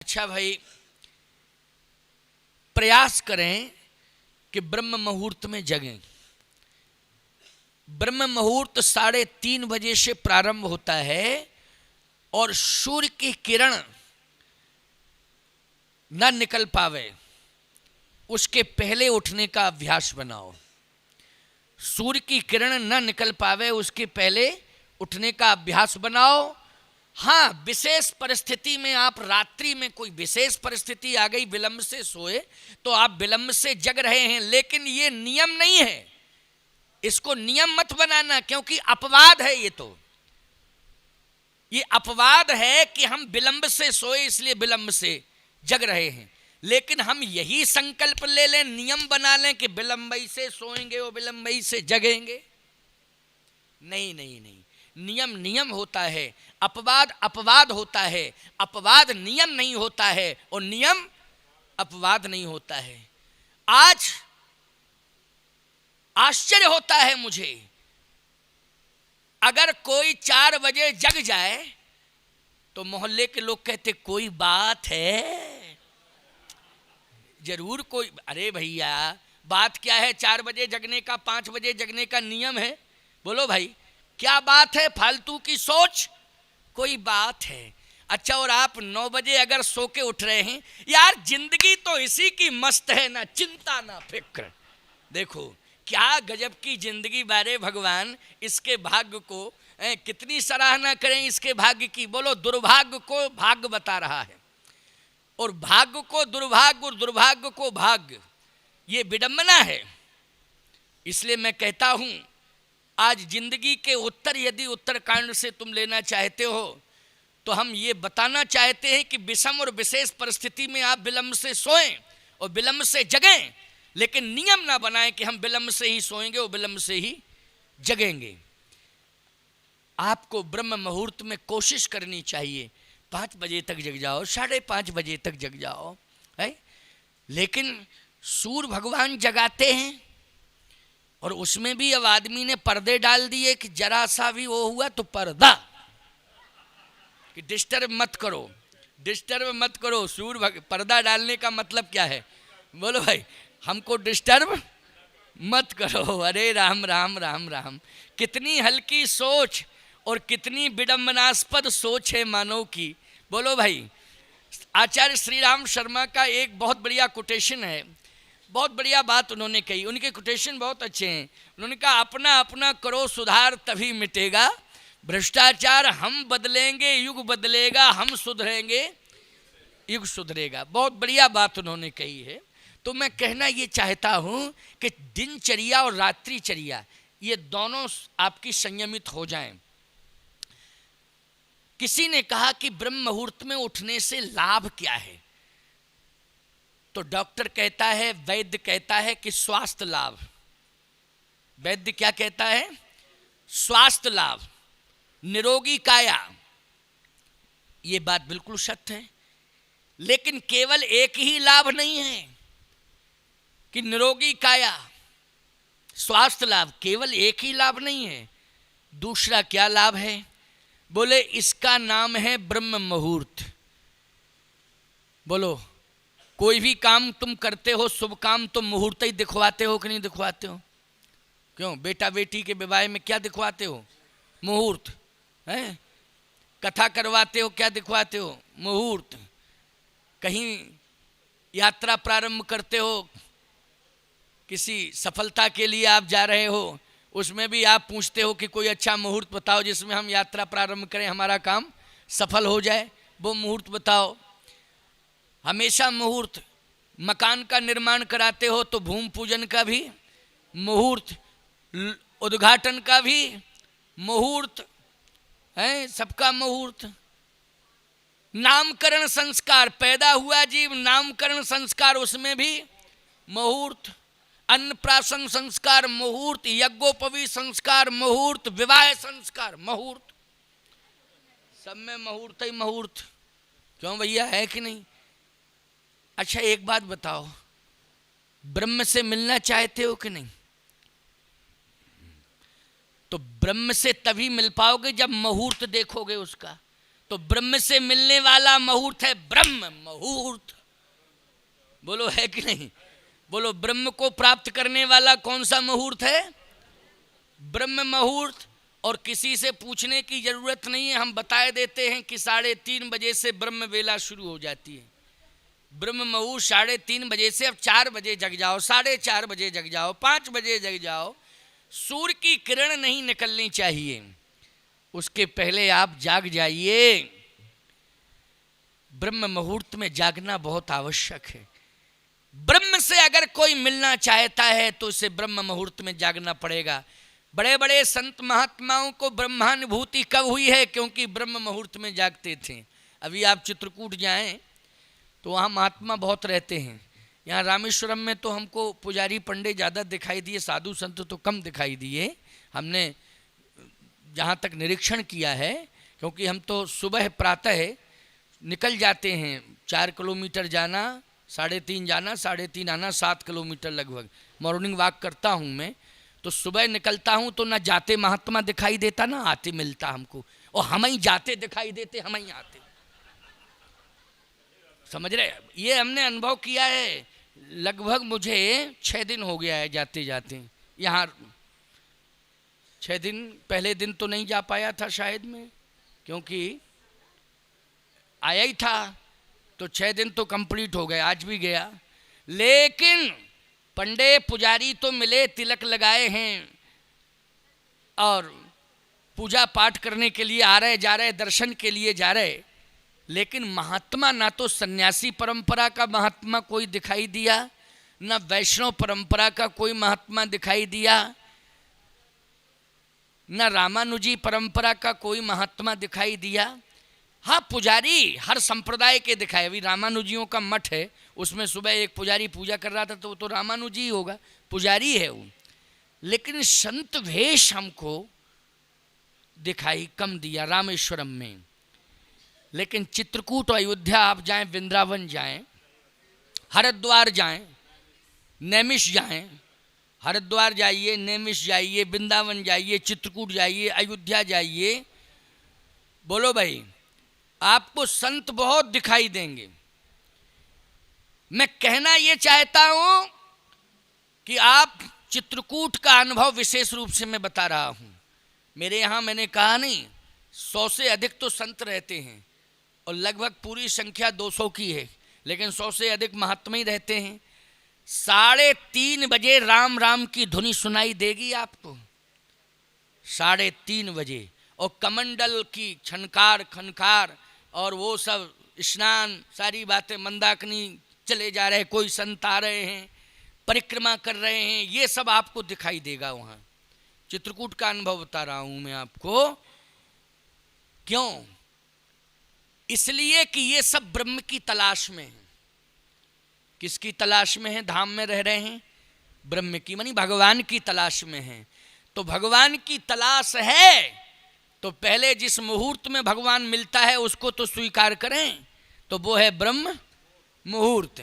अच्छा भाई, प्रयास करें कि ब्रह्म मुहूर्त में जगें। ब्रह्म मुहूर्त 3:30 बजे से प्रारंभ होता है और सूर्य की किरण न निकल पावे उसके पहले उठने का अभ्यास बनाओ। सूर्य की किरण न निकल पावे उसके पहले उठने का अभ्यास बनाओ। हाँ, विशेष परिस्थिति में आप रात्रि में कोई विशेष परिस्थिति आ गई, विलंब से सोए तो आप विलंब से जग रहे हैं, लेकिन ये नियम नहीं है। इसको नियम मत बनाना, क्योंकि अपवाद है। ये अपवाद है कि हम विलंब से सोए इसलिए विलंब से जग रहे हैं। लेकिन हम यही संकल्प ले लें, नियम बना लें कि विलंबई से सोएंगे और विलंबई से जगेंगे। नहीं नहीं नहीं, नियम नियम होता है, अपवाद अपवाद होता है। अपवाद नियम नहीं होता है और नियम अपवाद नहीं होता है। आज आश्चर्य होता है मुझे, अगर कोई 4 बजे जग जाए तो मोहल्ले के लोग कहते कोई बात है, जरूर कोई। अरे भैया, बात क्या है? 4 बजे जगने का, 5 बजे जगने का नियम है। बोलो भाई, क्या बात है? फालतू की सोच, कोई बात है। अच्छा, और आप 9 बजे अगर सो के उठ रहे हैं, यार जिंदगी तो इसी की मस्त है, ना चिंता ना फिक्र। देखो क्या गजब की जिंदगी बारे भगवान, इसके भाग्य को कितनी सराहना करें इसके भाग्य की। बोलो, दुर्भाग्य को भाग्य बता रहा है और भाग्य को दुर्भाग्य और दुर्भाग्य को भाग्य, ये विडंबना है। इसलिए मैं कहता हूं, आज जिंदगी के उत्तर यदि उत्तरकांड से तुम लेना चाहते हो तो हम ये बताना चाहते हैं कि विषम और विशेष परिस्थिति में आप विलंब से सोएं और विलंब से जगें, लेकिन नियम ना बनाएं कि हम विलंब से ही सोएंगे और विलंब से ही जगेंगे। आपको ब्रह्म मुहूर्त में कोशिश करनी चाहिए, 5 बजे तक जग जाओ, 5:30 बजे तक जग जाओ, है। लेकिन सूर्य भगवान जगाते हैं और उसमें भी अब आदमी ने पर्दे डाल दिए कि जरा सा भी वो हुआ तो पर्दा, कि डिस्टर्ब मत करो, डिस्टर्ब मत करो। सूर्य पर्दा डालने का मतलब क्या है? बोलो भाई, हमको डिस्टर्ब मत करो। अरे राम राम राम राम, कितनी हल्की सोच और कितनी विडंबनास्पद सोच है मानव की। बोलो भाई, आचार्य श्री राम शर्मा का एक बहुत बढ़िया कोटेशन है, बहुत बढ़िया बात उन्होंने कही। उनके कोटेशन बहुत अच्छे हैं। उन्होंने कहा, अपना अपना करो सुधार तभी मिटेगा भ्रष्टाचार, हम बदलेंगे युग बदलेगा, हम सुधरेंगे युग सुधरेगा। बहुत बढ़िया बात उन्होंने कही है। तो मैं कहना ये चाहता हूँ कि दिनचर्या और रात्रिचर्या ये दोनों आपकी संयमित हो जाएं। किसी ने कहा कि ब्रह्म मुहूर्त में उठने से लाभ क्या है? तो डॉक्टर कहता है, वैद्य कहता है कि स्वास्थ्य लाभ। वैद्य क्या कहता है? स्वास्थ्य लाभ, निरोगी काया। ये बात बिल्कुल सत्य है, लेकिन केवल एक ही लाभ नहीं है कि निरोगी काया, स्वास्थ्य लाभ, केवल एक ही लाभ नहीं है। दूसरा क्या लाभ है? बोले, इसका नाम है ब्रह्म मुहूर्त। बोलो, कोई भी काम तुम करते हो, शुभ काम, तो मुहूर्त ही दिखवाते हो कि नहीं दिखवाते हो? क्यों? बेटा बेटी के विवाह में क्या दिखवाते हो? मुहूर्त है। कथा करवाते हो, क्या दिखवाते हो? मुहूर्त। कहीं यात्रा प्रारंभ करते हो, किसी सफलता के लिए आप जा रहे हो, उसमें भी आप पूछते हो कि कोई अच्छा मुहूर्त बताओ जिसमें हम यात्रा प्रारंभ करें, हमारा काम सफल हो जाए, वो मुहूर्त बताओ। हमेशा मुहूर्त। मकान का निर्माण कराते हो तो भूमि पूजन का भी मुहूर्त, उद्घाटन का भी मुहूर्त है, सबका मुहूर्त। नामकरण संस्कार, पैदा हुआ जीव, नामकरण संस्कार, उसमें भी मुहूर्त। अन्नप्राशन संस्कार मुहूर्त, यज्ञोपवी संस्कार मुहूर्त, विवाह संस्कार मुहूर्त, सब में मुहूर्त ही मुहूर्त। क्यों भैया, है कि नहीं? अच्छा, एक बात बताओ, ब्रह्म से मिलना चाहते हो कि नहीं? तो ब्रह्म से तभी मिल पाओगे जब मुहूर्त देखोगे उसका। तो ब्रह्म से मिलने वाला मुहूर्त है ब्रह्म मुहूर्त। बोलो है कि नहीं? बोलो ब्रह्म को प्राप्त करने वाला कौन सा मुहूर्त है? ब्रह्म मुहूर्त। और किसी से पूछने की जरूरत नहीं है, हम बताए देते हैं कि 3:30 बजे से ब्रह्म वेला शुरू हो जाती है। ब्रह्म मुहूर्त 3:30 बजे से। अब 4 बजे जग जाओ, 4:30 बजे जग जाओ, 5 बजे जग जाओ, सूर्य की किरण नहीं निकलनी चाहिए, उसके पहले आप जाग जाइए। ब्रह्म मुहूर्त में जागना बहुत आवश्यक है। ब्रह्म से अगर कोई मिलना चाहता है तो उसे ब्रह्म मुहूर्त में जागना पड़ेगा। बड़े बड़े संत महात्माओं को ब्रह्मानुभूति कब हुई है? क्योंकि ब्रह्म मुहूर्त में जागते थे। अभी आप चित्रकूट जाएं तो वहाँ महात्मा बहुत रहते हैं। यहाँ रामेश्वरम में तो हमको पुजारी पंडे ज़्यादा दिखाई दिए, साधु संत तो कम दिखाई दिए, हमने जहाँ तक निरीक्षण किया है। क्योंकि हम तो सुबह प्रातः निकल जाते हैं, 4 किलोमीटर जाना, 3.5 जाना, 3.5 आना, 7 किलोमीटर लगभग मॉर्निंग वॉक करता हूँ मैं। तो सुबह निकलता हूँ तो ना जाते महात्मा दिखाई देता ना आते मिलता हमको, और हम ही जाते दिखाई देते, हम ही आते। समझ रहे? ये हमने अनुभव किया है। लगभग मुझे 6 दिन हो गया है जाते जाते यहाँ। 6 दिन, पहले दिन तो नहीं जा पाया था शायद मैं, क्योंकि आया ही था, तो 6 दिन तो कंप्लीट हो गए, आज भी गया। लेकिन पंडे पुजारी तो मिले, तिलक लगाए हैं और पूजा पाठ करने के लिए आ रहे जा रहे, दर्शन के लिए जा रहे। लेकिन महात्मा ना तो सन्यासी परंपरा का महात्मा कोई दिखाई दिया, ना वैष्णव परंपरा का कोई महात्मा दिखाई दिया, ना रामानुजी परंपरा का कोई महात्मा दिखाई दिया। हाँ, पुजारी हर संप्रदाय के दिखाए। अभी रामानुजियों का मठ है, उसमें सुबह एक पुजारी पूजा कर रहा था, तो वो तो रामानुजी ही होगा, पुजारी है वो। लेकिन संत वेश हमको दिखाई कम दिया रामेश्वरम में। लेकिन चित्रकूट, अयोध्या आप जाएं, वृंदावन जाएं, हरिद्वार जाएं, नैमिष जाएं, हरिद्वार जाइए, नैमिष जाइए, वृंदावन जाइए, चित्रकूट जाइए, अयोध्या जाइए, बोलो भाई, आपको संत बहुत दिखाई देंगे। मैं कहना ये चाहता हूं कि आप चित्रकूट का अनुभव विशेष रूप से मैं बता रहा हूं। मेरे यहाँ मैंने कहा नहीं, 100 से अधिक तो संत रहते हैं और लगभग पूरी संख्या 200 की है, लेकिन 100 से अधिक महात्मा ही रहते हैं। 3:30 बजे राम राम की धुनी सुनाई देगी आपको, 3:30 बजे, और कमंडल की छनकार खनकार और वो सब स्नान, सारी बातें, मंदाकिनी चले जा रहे, कोई संत आ रहे हैं, परिक्रमा कर रहे हैं, ये सब आपको दिखाई देगा वहाँ। चित्रकूट का अनुभव बता रहा हूँ मैं आपको। क्यों? इसलिए कि ये सब ब्रह्म की तलाश में है। किसकी तलाश में है? धाम में रह रहे हैं, ब्रह्म की, मानी भगवान की तलाश में है। तो भगवान की तलाश है तो पहले जिस मुहूर्त में भगवान मिलता है उसको तो स्वीकार करें, तो वो है ब्रह्म मुहूर्त।